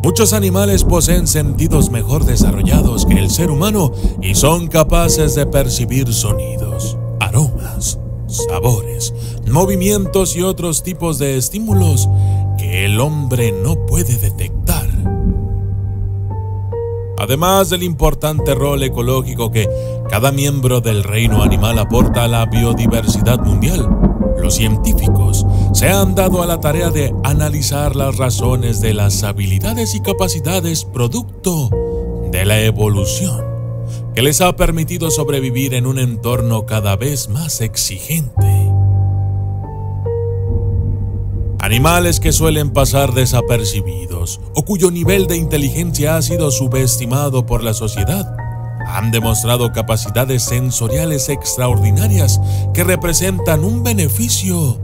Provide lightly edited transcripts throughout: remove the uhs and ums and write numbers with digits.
Muchos animales poseen sentidos mejor desarrollados que el ser humano y son capaces de percibir sonidos, aromas, sabores, movimientos y otros tipos de estímulos que el hombre no puede detectar. Además del importante rol ecológico que cada miembro del reino animal aporta a la biodiversidad mundial, los científicos se han dado a la tarea de analizar las razones de las habilidades y capacidades producto de la evolución que les ha permitido sobrevivir en un entorno cada vez más exigente. Animales que suelen pasar desapercibidos o cuyo nivel de inteligencia ha sido subestimado por la sociedad han demostrado capacidades sensoriales extraordinarias que representan un beneficio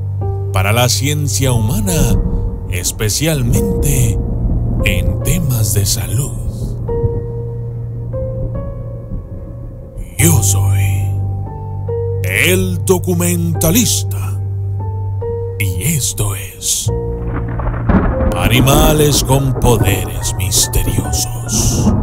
para la ciencia humana, especialmente en temas de salud. Yo soy el documentalista y esto es Animales con Poderes Misteriosos.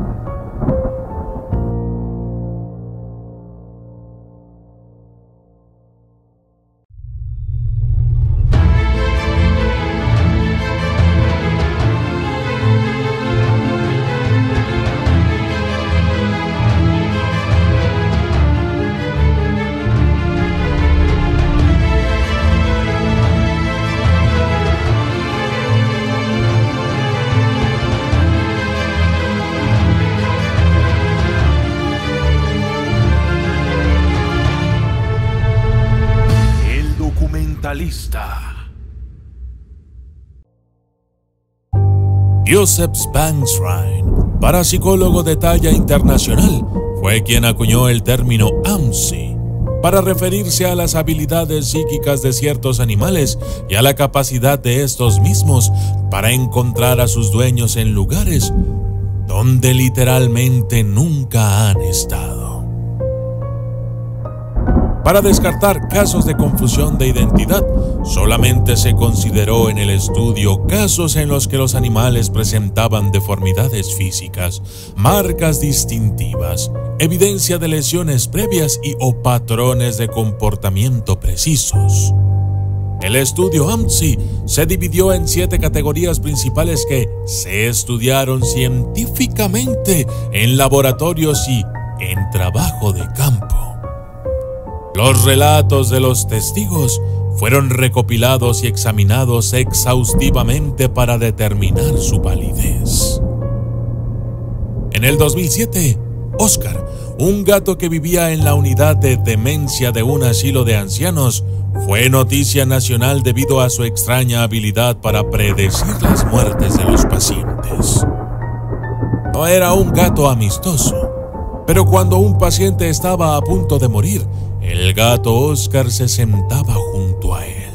Joseph Spangsrine, parapsicólogo de talla internacional, fue quien acuñó el término AMSI para referirse a las habilidades psíquicas de ciertos animales y a la capacidad de estos mismos para encontrar a sus dueños en lugares donde literalmente nunca han estado. Para descartar casos de confusión de identidad, solamente se consideró en el estudio casos en los que los animales presentaban deformidades físicas, marcas distintivas, evidencia de lesiones previas o patrones de comportamiento precisos. El estudio AMSI se dividió en 7 categorías principales que se estudiaron científicamente en laboratorios y en trabajo de campo. Los relatos de los testigos fueron recopilados y examinados exhaustivamente para determinar su validez. En el 2007, Oscar, un gato que vivía en la unidad de demencia de un asilo de ancianos, fue noticia nacional debido a su extraña habilidad para predecir las muertes de los pacientes. No era un gato amistoso, pero cuando un paciente estaba a punto de morir, el gato Oscar se sentaba junto a él.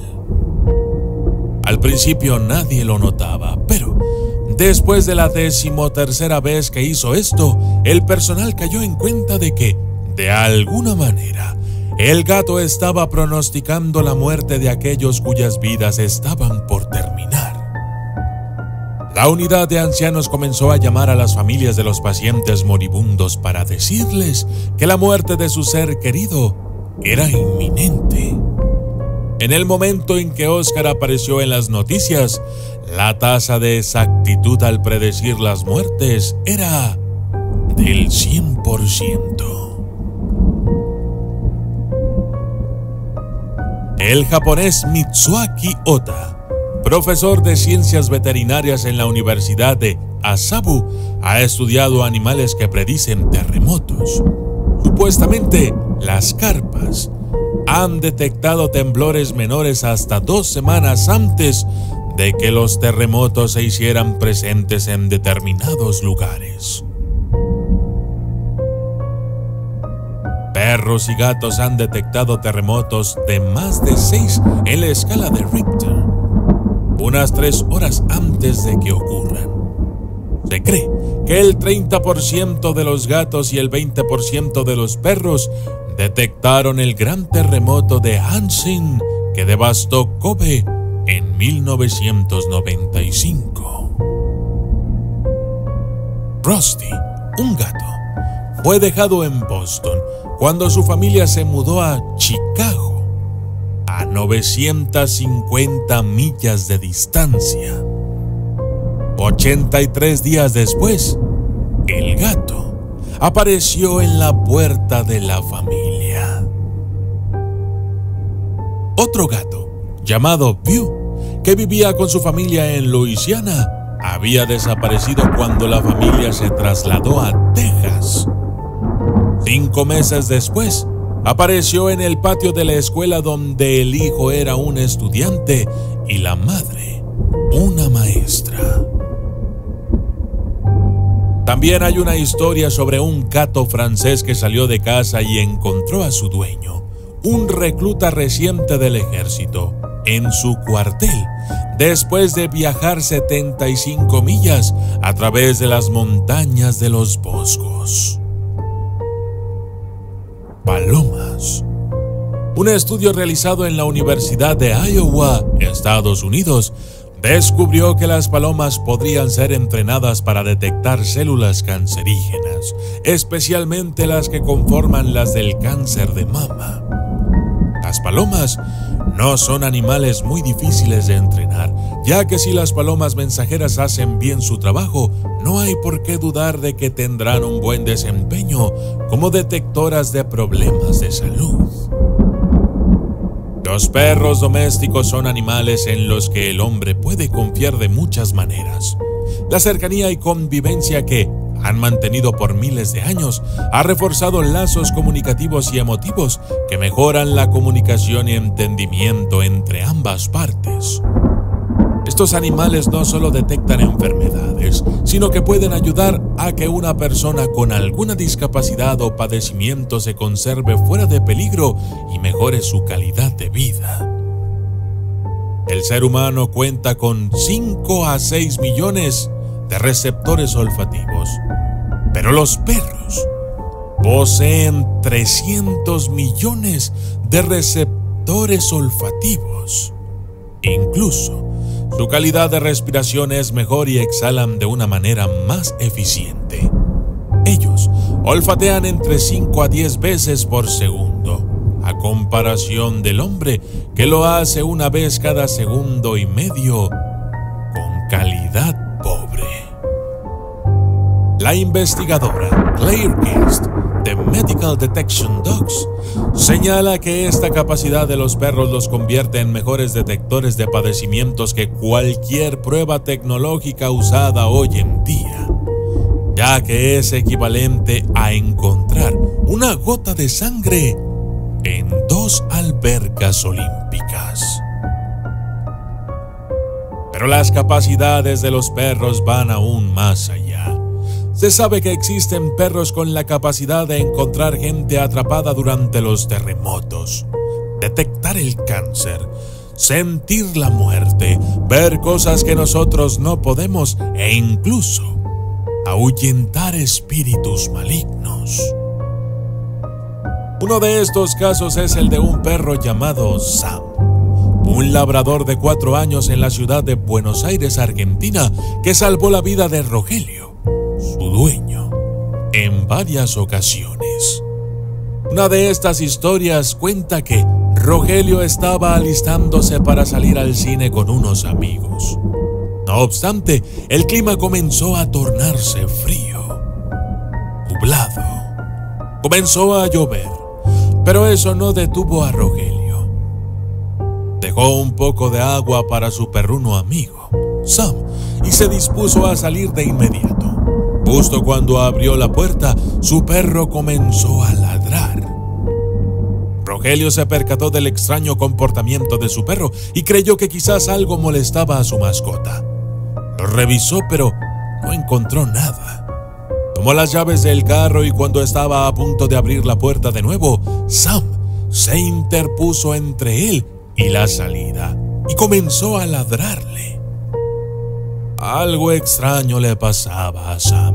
Al principio nadie lo notaba, pero después de la 13ª vez que hizo esto, el personal cayó en cuenta de que, de alguna manera, el gato estaba pronosticando la muerte de aquellos cuyas vidas estaban por terminar. La unidad de ancianos comenzó a llamar a las familias de los pacientes moribundos para decirles que la muerte de su ser querido era inminente. En el momento en que Oscar apareció en las noticias, la tasa de exactitud al predecir las muertes era del 100%. El japonés Mitsuaki Ota, profesor de ciencias veterinarias en la Universidad de Asabu, ha estudiado animales que predicen terremotos. Supuestamente, las carpas han detectado temblores menores hasta 2 semanas antes de que los terremotos se hicieran presentes en determinados lugares. Perros y gatos han detectado terremotos de más de 6 en la escala de Richter, unas 3 horas antes de que ocurran. Se cree que el 30% de los gatos y el 20% de los perros detectaron el gran terremoto de Hanshin que devastó Kobe en 1995. Rusty, un gato, fue dejado en Boston cuando su familia se mudó a Chicago, a 950 millas de distancia. 83 días después, el gato apareció en la puerta de la familia. Otro gato, llamado Beau, que vivía con su familia en Luisiana, había desaparecido cuando la familia se trasladó a Texas. 5 meses después, apareció en el patio de la escuela donde el hijo era un estudiante y la madre una maestra. También hay una historia sobre un gato francés que salió de casa y encontró a su dueño, un recluta reciente del ejército, en su cuartel, después de viajar 75 millas a través de las montañas de los Vosgos. Palomas. Un estudio realizado en la Universidad de Iowa, Estados Unidos, descubrió que las palomas podrían ser entrenadas para detectar células cancerígenas, especialmente las que conforman las del cáncer de mama. Las palomas no son animales muy difíciles de entrenar, ya que si las palomas mensajeras hacen bien su trabajo, no hay por qué dudar de que tendrán un buen desempeño como detectoras de problemas de salud. Los perros domésticos son animales en los que el hombre puede confiar de muchas maneras. La cercanía y convivencia que han mantenido por miles de años ha reforzado lazos comunicativos y emotivos que mejoran la comunicación y entendimiento entre ambas partes. Estos animales no solo detectan enfermedades, sino que pueden ayudar a que una persona con alguna discapacidad o padecimiento se conserve fuera de peligro y mejore su calidad de vida. El ser humano cuenta con 5 a 6 millones de receptores olfativos, pero los perros poseen 300 millones de receptores olfativos. Incluso, su calidad de respiración es mejor y exhalan de una manera más eficiente. Ellos olfatean entre 5 a 10 veces por segundo, a comparación del hombre que lo hace una vez cada segundo y medio, con calidad pobre. La investigadora Claire Guest de Medical Detection Dogs señala que esta capacidad de los perros los convierte en mejores detectores de padecimientos que cualquier prueba tecnológica usada hoy en día, ya que es equivalente a encontrar una gota de sangre en 2 albercas olímpicas. Pero las capacidades de los perros van aún más allá. Se sabe que existen perros con la capacidad de encontrar gente atrapada durante los terremotos, detectar el cáncer, sentir la muerte, ver cosas que nosotros no podemos e incluso ahuyentar espíritus malignos. Uno de estos casos es el de un perro llamado Sam, un labrador de 4 años en la ciudad de Buenos Aires, Argentina, que salvó la vida de Rogelio, su dueño, en varias ocasiones. Una de estas historias cuenta que Rogelio estaba alistándose para salir al cine con unos amigos. No obstante, el clima comenzó a tornarse frío, nublado. Comenzó a llover, pero eso no detuvo a Rogelio. Dejó un poco de agua para su perruno amigo, Sam, y se dispuso a salir de inmediato. Justo cuando abrió la puerta, su perro comenzó a ladrar. Rogelio se percató del extraño comportamiento de su perro y creyó que quizás algo molestaba a su mascota. Lo revisó, pero no encontró nada. Tomó las llaves del carro y cuando estaba a punto de abrir la puerta de nuevo, Sam se interpuso entre él y la salida y comenzó a ladrarle. Algo extraño le pasaba a Sam.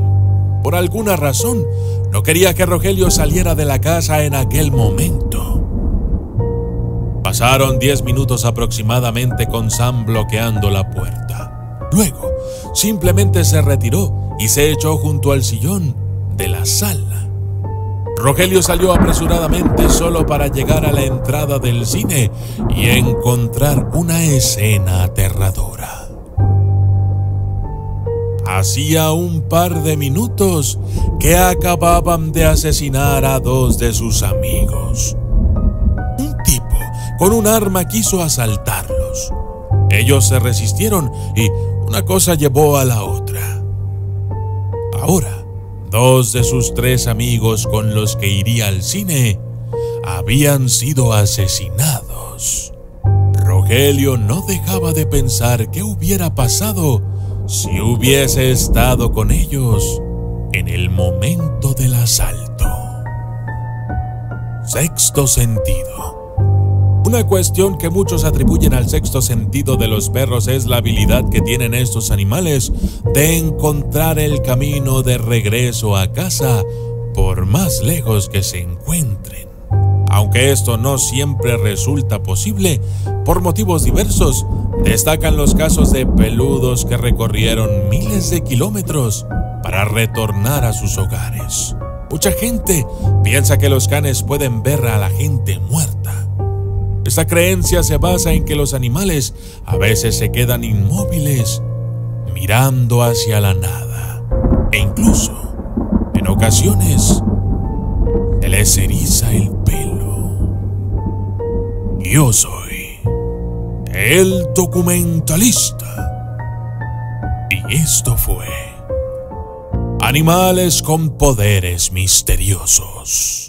Por alguna razón, no quería que Rogelio saliera de la casa en aquel momento. Pasaron 10 minutos aproximadamente con Sam bloqueando la puerta. Luego, simplemente se retiró y se echó junto al sillón de la sala. Rogelio salió apresuradamente solo para llegar a la entrada del cine y encontrar una escena aterradora. Hacía un par de minutos que acababan de asesinar a dos de sus amigos. Un tipo con un arma quiso asaltarlos. Ellos se resistieron y una cosa llevó a la otra. Ahora, dos de sus tres amigos con los que iría al cine habían sido asesinados. Rogelio no dejaba de pensar qué hubiera pasado si hubiese estado con ellos en el momento del asalto. Sexto sentido. Una cuestión que muchos atribuyen al sexto sentido de los perros es la habilidad que tienen estos animales de encontrar el camino de regreso a casa por más lejos que se encuentren. Aunque esto no siempre resulta posible, por motivos diversos, destacan los casos de peludos que recorrieron miles de kilómetros para retornar a sus hogares. Mucha gente piensa que los canes pueden ver a la gente muerta. Esta creencia se basa en que los animales a veces se quedan inmóviles, mirando hacia la nada, e incluso, en ocasiones, se les eriza el pelo. Yo soy el documentalista, y esto fue Animales con Poderes Misteriosos.